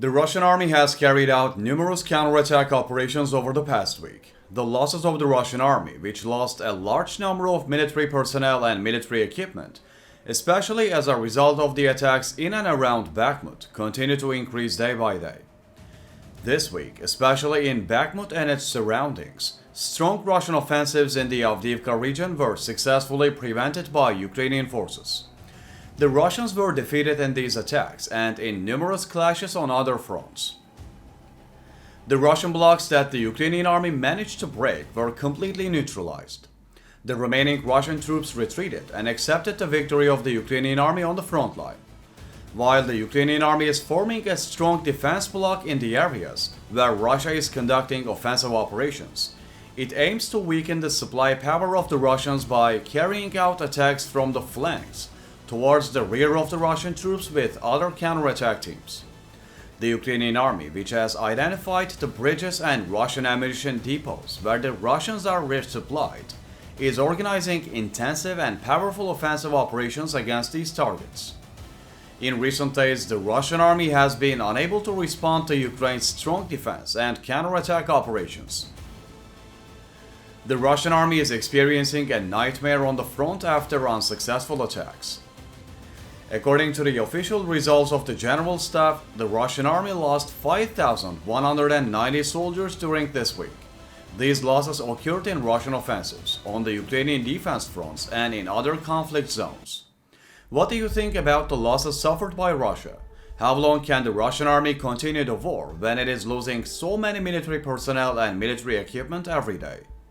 The Russian army has carried out numerous counterattack operations over the past week. The losses of the Russian army, which lost a large number of military personnel and military equipment, especially as a result of the attacks in and around Bakhmut, continue to increase day by day. This week, especially in Bakhmut and its surroundings, strong Russian offensives in the Avdiivka region were successfully prevented by Ukrainian forces. The Russians were defeated in these attacks and in numerous clashes on other fronts. The Russian blocks that the Ukrainian army managed to break were completely neutralized. The remaining Russian troops retreated and accepted the victory of the Ukrainian army on the front line. While the Ukrainian army is forming a strong defense bloc in the areas where Russia is conducting offensive operations, it aims to weaken the supply power of the Russians by carrying out attacks from the flanks towards the rear of the Russian troops with other counterattack teams. The Ukrainian army, which has identified the bridges and Russian ammunition depots where the Russians are resupplied, is organizing intensive and powerful offensive operations against these targets. In recent days, the Russian army has been unable to respond to Ukraine's strong defense and counterattack operations. The Russian army is experiencing a nightmare on the front after unsuccessful attacks. According to the official results of the General Staff, the Russian army lost 5,190 soldiers during this week. These losses occurred in Russian offensives, on the Ukrainian defense fronts, and in other conflict zones. What do you think about the losses suffered by Russia? How long can the Russian army continue the war when it is losing so many military personnel and military equipment every day?